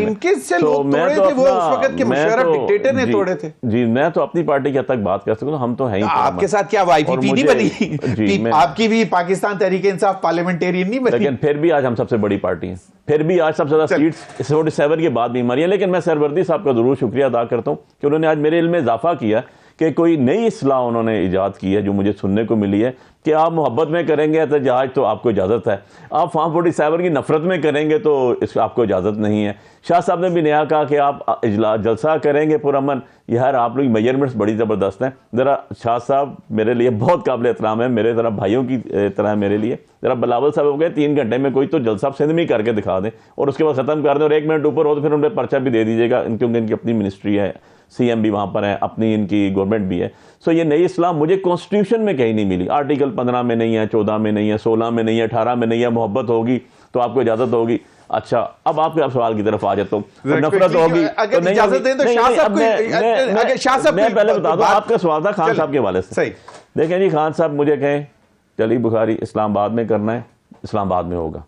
جی میں تو اپنی پارٹی کے حد تک بات کر سکتا ہوں, ہم تو ہیں. آپ کے ساتھ کیا وائی پی پی نہیں بنی؟ آپ کی بھی پاکستان تحریک انصاف پارلیمنٹیرین نہیں بنی. لیکن پھر بھی آج ہم سب سے بڑی پارٹی ہیں, پھر بھی آج سب سے زیادہ سیٹس 47 کے بعد بھی ہماری ہیں. لیکن میں سہروردی صاحب کا ضرور شکریہ ادا کرتا ہوں کہ انہوں نے آج میرے علم میں اضافہ کیا کہ کوئی نئی اصطلاح انہوں نے ایجاد کی ہے جو مجھے سننے کو ملی ہے کہ آپ محبت میں کریں گے احتجاج تو آپ کو اجازت ہے, آپ فارم 47 کی نفرت میں کریں گے تو اس کو آپ کو اجازت نہیں ہے. شاہ صاحب نے بھی نیا کہا کہ آپ جلسہ کریں گے پرامن. یار آپ لوگ میجرمنٹس بڑی زبردست ہیں. ذرا شاہ صاحب میرے لیے بہت قابل احترام ہے, میرے ذرا بھائیوں کی طرح ہے میرے لیے. ذرا بلاول صاحب ہو گئے 3 گھنٹے میں کوئی تو جلسہ سندھ میں کر کے دکھا دیں اور اس کے بعد ختم کر دیں, اور 1 منٹ اوپر ہو تو پھر ان پہ پرچہ بھی دے دیجیے گا, کیونکہ ان کی اپنی منسٹری ہے, سی ایم بھی وہاں پر ہے, اپنی ان کی گورنمنٹ بھی ہے. سو یہ نئی اصطلاح مجھے کانسٹیٹیوشن میں کہیں نہیں ملی. آرٹیکل 15 میں نہیں ہے, 14 میں نہیں ہے, 16 میں نہیں ہے, 18 میں نہیں ہے. محبت ہوگی تو آپ کو اجازت ہوگی. اچھا اب آپ کے سوال کی طرف آ جاتا ہوں. نفرت ہوگی اگر اجازت دیں تو شاہ صاحب میں پہلے بتا دوں, آپ کا سوال تھا خان صاحب کے حوالے سے. دیکھیں جی, خان صاحب مجھے کہیں چلی بخاری اسلام آباد میں کرنا ہے, اسلام آباد میں ہوگا.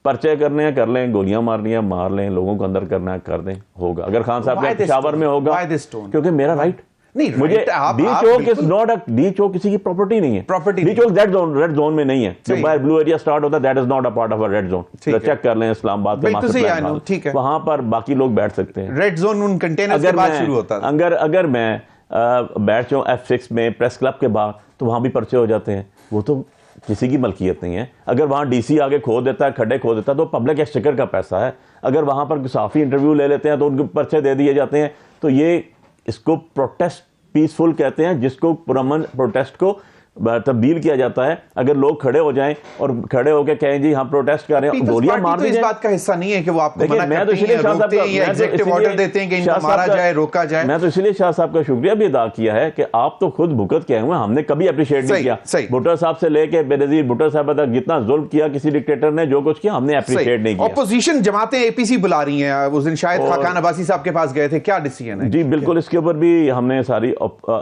پرچے کرنے ہیں کر لیں, گولیاں مارنی ہیں مار لیں, لوگوں کو اندر کرنا ہے کر دیں, ہوگا. اگر خان صاحب کے پشاور میں ہوگا, کیونکہ میرا رائٹ نہیں, مجھے D Chowk is not a, D چوک کسی کی پراپرٹی نہیں ہے. ڈی چوک ریڈ زون میں نہیں ہے. جو باہر بلو ایریا سٹارٹ ہوتا ہے that is not a part of a red zone. Check کر لیں اسلام آباد کے ماسٹر پلان, وہاں پر باقی لوگ بیٹھ سکتے ہیں. ریڈ زون ان کنٹینر کے بعد شروع ہوتا ہے. اگر میں بیٹھ جاؤں F6 میں پریس کلب کے بعد تو وہاں بھی پرچے ہو جاتے ہیں. وہ تو کسی کی ملکیت نہیں ہے. اگر وہاں ڈی سی آگے کھود دیتا ہے, کھڈے کھود دیتا ہے, تو پبلک ایکسچیکر کا پیسہ ہے. اگر وہاں پر صحافی انٹرویو لے لیتے ہیں تو ان کو پرچے دے دیے جاتے ہیں. تو یہ اس کو پروٹیسٹ پیسفل کہتے ہیں, جس کو پرامن پروٹیسٹ کو تبدیل کیا جاتا ہے. اگر لوگ کھڑے ہو جائیں اور کھڑے ہو کے کہیں جی ہم پروٹیسٹ کر رہے ہیں, گولیاں مار دی جائیں. اس بات کا حصہ نہیں ہے کہ وہ آپ کو منع کرتے ہیں, روکتے ہیں یا ایگزیکٹو آرڈر دیتے ہیں کہ ان کو مارا جائے, روکا جائے. میں تو اس لیے شاہ صاحب کا شکریہ بھی ادا کیا ہے کہ آپ تو خود بھگت کے ہوئے, ہم نے کبھی اپریشیٹ نہیں کیا. بھٹو صاحب سے لے کے بے نظیر بھٹو صاحب تک جتنا ظلم کیا کسی ڈکٹیٹر نے, جو کچھ کیا, ہم نے اپریشیٹ نہیں کیا. اپوزیشن جماعتیں APC بلا رہی ہیں, اس دن شاہد خاقان عباسی صاحب کے پاس گئے تھے, کیا ڈیسیژن ہے؟ جی بالکل, اس کے اوپر بھی ہم نے ساری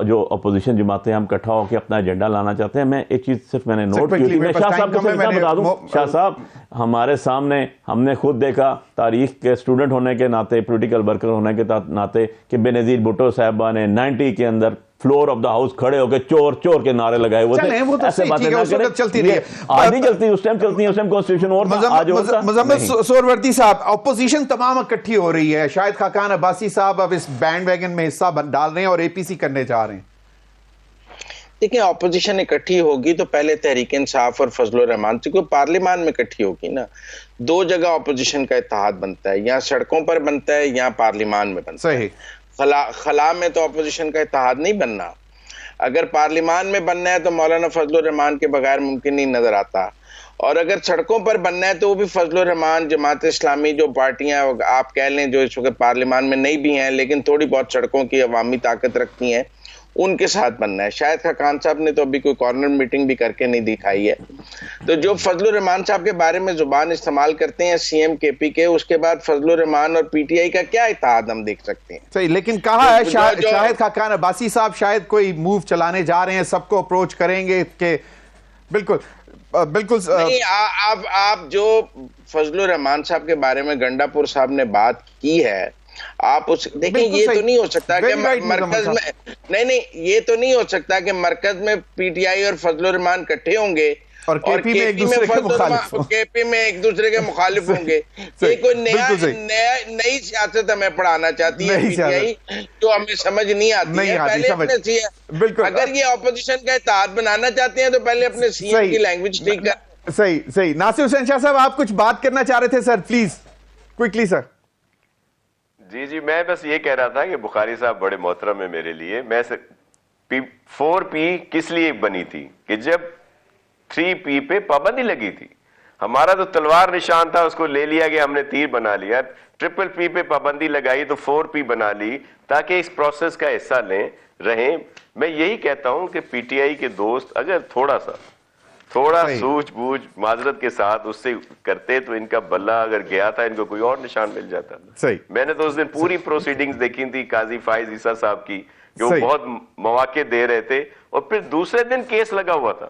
جو اپوزیشن جماعتیں ہم اکٹھا ہو کے اپنا ایجنڈا لانا چاہتے ہیں. میں ایک چیز صرف میں نے نوٹ کی تھی, میں شاہ صاحب کو بتا دوں. شاہ صاحب ہمارے سامنے, ہم نے خود دیکھا تاریخ کے اسٹوڈنٹ ہونے کے ناطے, پولیٹیکل ورکر ہونے کے ناطے, کہ بے نظیر بھٹو صاحبہ نے 90 کے اندر فلور آف دا ہاؤس کھڑے ہو کے چور چور کے نعرے لگائے ہوئے تھے. ایسے باتیں نہ کریں, چلتی رہی ہے, آج نہیں چلتی, اس ٹائم چلتی ہیں, اس ٹائم کانسٹیٹیوشن اور آج ہوتا. مزمل سہروردی صاحب, اپوزیشن تمام اکٹھی ہو رہی ہے, شاہد خاقان عباسی صاحب اب اس بینڈ ویگن میں حصہ ڈال رہے ہیں اور APC کرنے جا رہے ہیں. دیکھیں اپوزیشن اکٹھی ہوگی تو پہلے تحریک انصاف اور فضل الرحمان سے کوئی پارلیمان میں اکٹھی ہوگی نا. 2 جگہ اپوزیشن کا اتحاد بنتا ہے, یا سڑکوں پر بنتا ہے یا پارلیمان میں بنتا ہے. خلا میں تو اپوزیشن کا اتحاد نہیں بننا. اگر پارلیمان میں بننا ہے تو مولانا فضل الرحمان کے بغیر ممکن نہیں نظر آتا, اور اگر سڑکوں پر بننا ہے تو وہ بھی فضل الرحمان, جماعت اسلامی, جو پارٹیاں آپ کہہ لیں جو اس وقت پارلیمان میں نہیں بھی ہیں لیکن تھوڑی بہت سڑکوں کی عوامی طاقت رکھتی ہیں, ان کے ساتھ بننا ہے. شاہد خاقان صاحب نے تو ابھی کوئی کارنر میٹنگ بھی کر کے نہیں دکھائی ہے. تو جو فضل الرحمان صاحب کے بارے میں زبان استعمال کرتے ہیں CM KP کے, اس کے بعد فضل الرحمان اور PTI کا کیا اتحاد ہم دیکھ سکتے ہیں؟ صحیح, لیکن کہا ہے شاہد خاقان عباسی صاحب شاید کوئی موو چلانے جا رہے ہیں, سب کو اپروچ کریں گے کہ بالکل نہیں. آپ جو فضل الرحمان صاحب کے بارے میں گنڈا پور صاحب نے بات کی ہے, آپ اس دیکھیں, یہ تو نہیں ہو سکتا کہ مرکز میں نہیں, یہ تو نہیں ہو سکتا کہ مرکز میں PTI اور فضل الرحمان اکٹھے ہوں گے اور KP میں ایک دوسرے کے مخالف ہوں گے. یہ کوئی نئی سیاست ہمیں پڑھانا چاہتی ہے PTI, جو ہمیں سمجھ نہیں آتی ہے. پہلے اگر یہ اپوزیشن کا اتحاد بنانا چاہتے ہیں تو پہلے اپنے CM کی لینگویج ٹھیک کر. صحیح. ناصر حسین شاہ صاحب, آپ کچھ بات کرنا چاہ رہے تھے سر, پلیز کوئکلی سر. جی میں بس یہ کہہ رہا تھا کہ بخاری صاحب بڑے محترم ہیں میرے لیے. میں 4P کس لیے بنی تھی کہ جب 3P پہ پابندی لگی تھی. ہمارا تو تلوار نشان تھا, اس کو لے لیا گیا, ہم نے تیر بنا لیا. P پہ پابندی لگائی تو 4P بنا لی تاکہ اس پروسیس کا حصہ رہیں. میں یہی کہتا ہوں کہ PTI کے دوست اگر تھوڑا سوچ بوجھ معذرت کے ساتھ اس سے کرتے تو ان کا بلہ اگر گیا تھا, ان کو کوئی اور نشان مل جاتا. میں نے تو اس دن پوری پروسیڈنگز دیکھی تھی قاضی فائز عیسیٰ صاحب کی, جو بہت مواقع دے رہے تھے, اور پھر دوسرے دن کیس لگا ہوا تھا.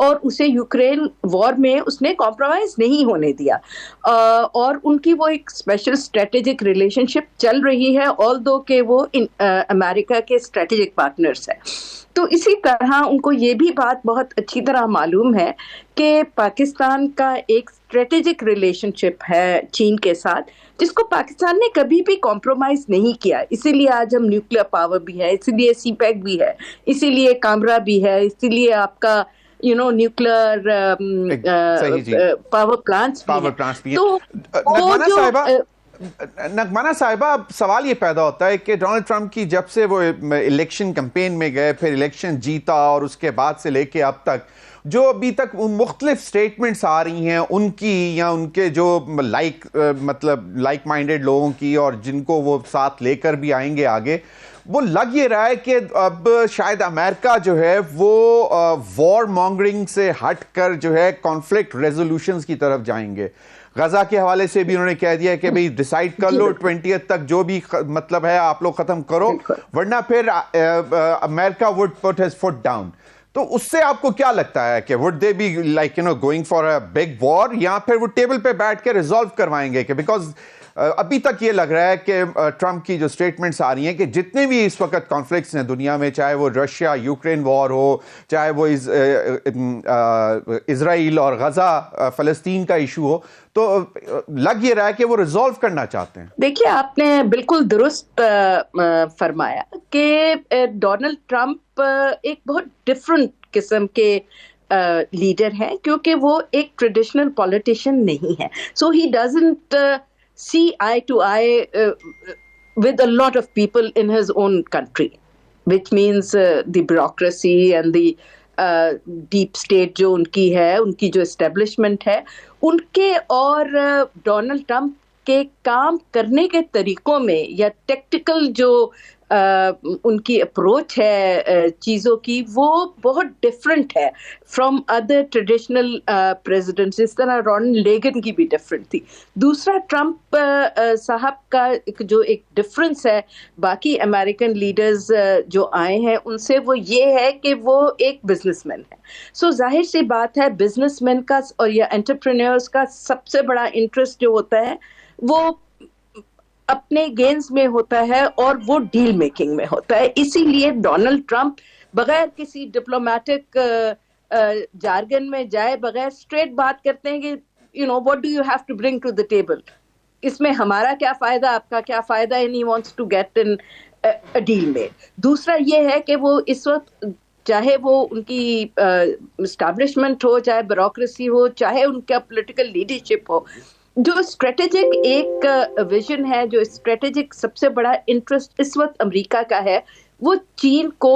اور اسے یوکرین وار میں اس نے کمپرومائز نہیں ہونے دیا, اور ان کی وہ ایک اسپیشل اسٹریٹجک ریلیشن شپ چل رہی ہے, آلدو کہ وہ امریکہ کے اسٹریٹجک پارٹنرس ہیں. تو اسی طرح ان کو یہ بھی بات بہت اچھی طرح معلوم ہے کہ پاکستان کا ایک اسٹریٹجک ریلیشن شپ ہے چین کے ساتھ, جس کو پاکستان نے کبھی بھی کمپرومائز نہیں کیا. اسی لیے آج ہم نیوکلیر پاور بھی ہے, اسی لیے سی پیک بھی ہے, اسی لیے کامرا بھی ہے, اسی لیے آپ کا نیوکلیر پاور پلانٹس بھی. تو نغمانہ صاحبہ, اب سوال یہ پیدا ہوتا ہے کہ ڈونلڈ ٹرمپ کی جب سے وہ الیکشن کمپین میں گئے, پھر الیکشن جیتا, اور اس کے بعد سے لے کے اب تک جو ابھی تک مختلف سٹیٹمنٹس آ رہی ہیں ان کی, یا ان کے جو لائک مائنڈڈ لوگوں کی, اور جن کو وہ ساتھ لے کر بھی آئیں گے آگے, وہ لگ یہ رہا ہے کہ اب شاید امریکہ جو ہے وہ وار مانگرنگ سے ہٹ کر جو ہے کانفلکٹ ریزولوشنز کی طرف جائیں گے. غزہ کے حوالے سے بھی انہوں نے کہہ دیا کہ بھئی ڈیسائیڈ کر لو 20th تک جو بھی مطلب ہے آپ لوگ ختم کرو, ورنہ پھر امریکہ would put his foot down. تو اس سے آپ کو کیا لگتا ہے کہ would they be like going for a big war, یا پھر وہ ٹیبل پہ بیٹھ کے ریزالو کروائیں گے؟ کہ بیکاز ابھی تک یہ لگ رہا ہے کہ ٹرمپ کی جو سٹیٹمنٹس آ رہی ہیں کہ جتنے بھی اس وقت کانفلکٹس ہیں دنیا میں, چاہے وہ رشیا یوکرین وار ہو, چاہے وہ اسرائیل اور غزہ فلسطین کا ایشو ہو, تو لگ یہ رہا ہے کہ وہ ریزالو کرنا چاہتے ہیں. دیکھیے, آپ نے بالکل درست فرمایا کہ ڈونلڈ ٹرمپ ایک بہت ڈفرنٹ قسم کے لیڈر ہیں, کیونکہ وہ ایک ٹریڈیشنل پولیٹیشین نہیں ہے. So he doesn't see eye to eye with a lot of people in his own country, which means the bureaucracy and the deep state جو ان کی ہے, ان کی جو اسٹیبلشمنٹ ہے, ان کے اور ڈونلڈ ٹرمپ کے کام کرنے کے طریقوں میں, یا ٹیکٹیکل جو ان کی اپروچ ہے چیزوں کی, وہ بہت ڈفرینٹ ہے فرام ادر ٹریڈیشنل پریزیڈنٹس. اس طرح رونلڈ ریگن کی بھی ڈفرینٹ تھی. دوسرا, ٹرمپ صاحب کا جو ایک ڈفرینس ہے باقی امریکن لیڈرز جو آئے ہیں ان سے, وہ یہ ہے کہ وہ ایک بزنس مین ہے. سو ظاہر سی بات ہے, بزنس مین کا اور یا انٹرپرینیورس کا سب سے بڑا انٹرسٹ جو ہوتا ہے وہ اپنے گینز میں ہوتا ہے, اور وہ ڈیل میکنگ میں ہوتا ہے. اسی لیے ڈونلڈ ٹرمپ بغیر کسی ڈپلومیٹک جارگن میں جائے بغیر اسٹریٹ بات کرتے ہیں کہ what do you have to bring to the table, اس میں ہمارا کیا فائدہ, آپ کا کیا فائدہ, and he wants to get in a deal made. دوسرا یہ ہے کہ وہ اس وقت, چاہے وہ ان کی اسٹیبلشمنٹ ہو, چاہے بیوروکریسی ہو, چاہے ان کا پولیٹیکل لیڈرشپ ہو, جو اسٹریٹجک ایک ویژن ہے, جو اسٹریٹجک سب سے بڑا انٹرسٹ اس وقت امریکہ کا ہے, وہ چین کو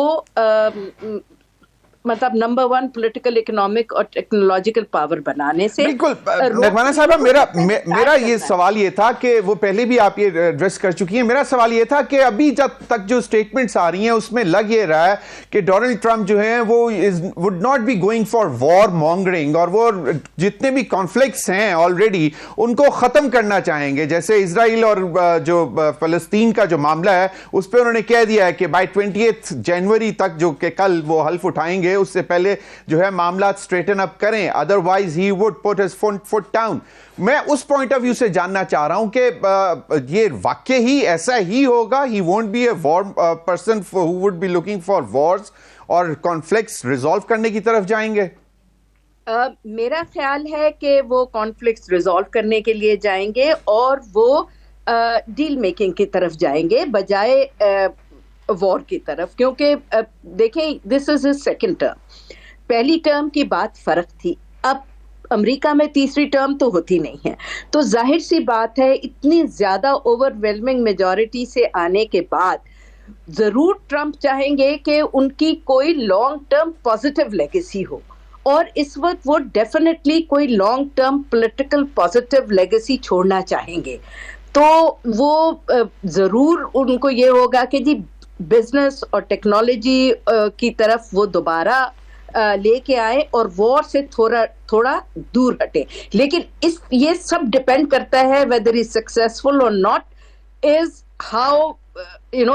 مطلب نمبر 1 پولیٹیکل, اکنامک اور ٹیکنالوجیکل پاور بنانے سے. بالکل نغمانہ صاحبہ, میرا یہ سوال یہ تھا کہ وہ پہلے بھی آپ یہ ایڈریس کر چکی ہیں. میرا سوال یہ تھا کہ ابھی جب تک جو اسٹیٹمنٹس آ رہی ہیں اس میں لگ یہ رہا ہے کہ ڈونلڈ ٹرمپ جو ہیں وہ would not be going for war mongering, اور وہ جتنے بھی کانفلکٹس ہیں آلریڈی ان کو ختم کرنا چاہیں گے. جیسے اسرائیل اور جو فلسطین کا جو معاملہ ہے اس پہ انہوں نے کہہ دیا ہے کہ بائی 20th جنوری تک, جو کہ کل وہ حلف اٹھائیں گے, اس سے پہلے جو ہے معاملات اسٹریٹن اپ کریں, otherwise he would put his foot down. میں اس پوائنٹ آف ویو سے جاننا چاہ رہا ہوں کہ یہ واقع ہی ایسا ہی ہوگا, he won't be a war person who would be looking for wars, اور کانفلکٹس ریزالو کرنے کی طرف جائیں گے؟ میرا خیال ہے کہ وہ کانفلکٹس ریزالو کرنے کے لیے جائیں گے, اور وہ ڈیل میکنگ کی طرف جائیں گے بجائے وار کی طرف. کیونکہ دیکھیں, دس از ہز سیکنڈ ٹرم. پہلی ٹرم کی بات فرق تھی, اب امریکہ میں تیسری ٹرم تو ہوتی نہیں ہے. تو ظاہر سی بات ہے, اتنی زیادہ اوور ویلمنگ میجورٹی سے آنے کے بعد ضرور ٹرمپ چاہیں گے کہ ان کی کوئی لانگ ٹرم پازیٹیو لیگیسی ہو, اور اس وقت وہ ڈیفینیٹلی کوئی long term political positive legacy چھوڑنا چاہیں گے. تو وہ ضرور ان کو یہ ہوگا کہ جی بزنس اور ٹیکنالوجی کی طرف وہ دوبارہ لے کے آئے, اور وار سے تھوڑا دور ہٹے. لیکن یہ سب ڈپینڈ کرتا ہے whether he is successful or not is how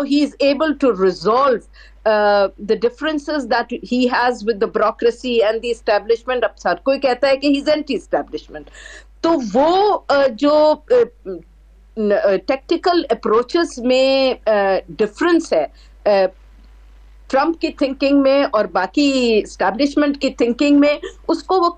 he is able to resolve the differences that he has with the bureaucracy and the establishment. اب ہر کوئی کہتا ہے کہ he's anti-establishment. تو وہ جو ٹیکٹیکل اپروچز میں ڈفرنس ہے ٹرمپ کی تھنکنگ میں اور باقی اسٹیبلشمنٹ کی تھنکنگ میں، اس کو وہ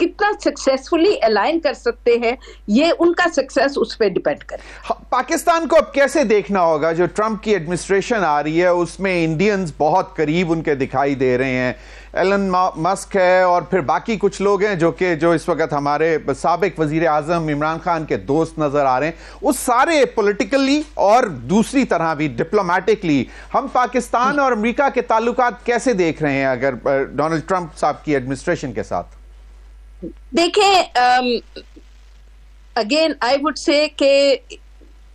کتنا سکسیسفلی الائن کر سکتے ہیں، یہ ان کا سکسیس اس پہ ڈیپینڈ کرے. پاکستان کو اب کیسے دیکھنا ہوگا؟ جو ٹرمپ کی ایڈمنسٹریشن آ رہی ہے اس میں انڈینز بہت قریب ان کے دکھائی دے رہے ہیں. ایلن مسک ہے اور پھر باقی کچھ لوگ ہیں جو اس وقت ہمارے سابق وزیر اعظم عمران خان کے دوست نظر آ رہے ہیں. وہ سارے پولیٹیکلی اور دوسری طرح بھی ڈپلومیٹکلی ہم پاکستان اور امریکہ کے تعلقات کیسے دیکھ رہے ہیں اگر ڈونلڈ ٹرمپ صاحب کی ایڈمنسٹریشن کے ساتھ؟ دیکھیں، اگین آئی وڈ سے کہ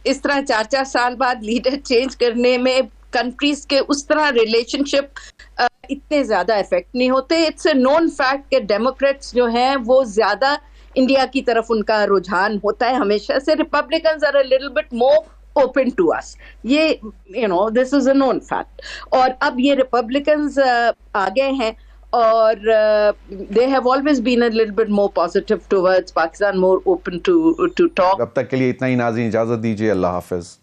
اس طرح 4 سال بعد لیڈر چینج کرنے میں کنٹریز کے اس طرح ریلیشن شپ اتنے زیادہ افیکٹ نہیں ہوتے. اٹس اے نون فیکٹ کہ ڈیموکریٹس جو ہیں وہ زیادہ انڈیا کی طرف ان کا رجحان ہوتا ہے ہمیشہ سے. Republicans are a little bit more open to us. یہ this is a known fact. اور اب یہ ریپبلکنز آگے ہیں اور they have always been a little bit more positive towards Pakistan, more open to talk. اب تک کے لیے اتنا ہی ناظرین، اجازت دیجیے، اللہ حافظ.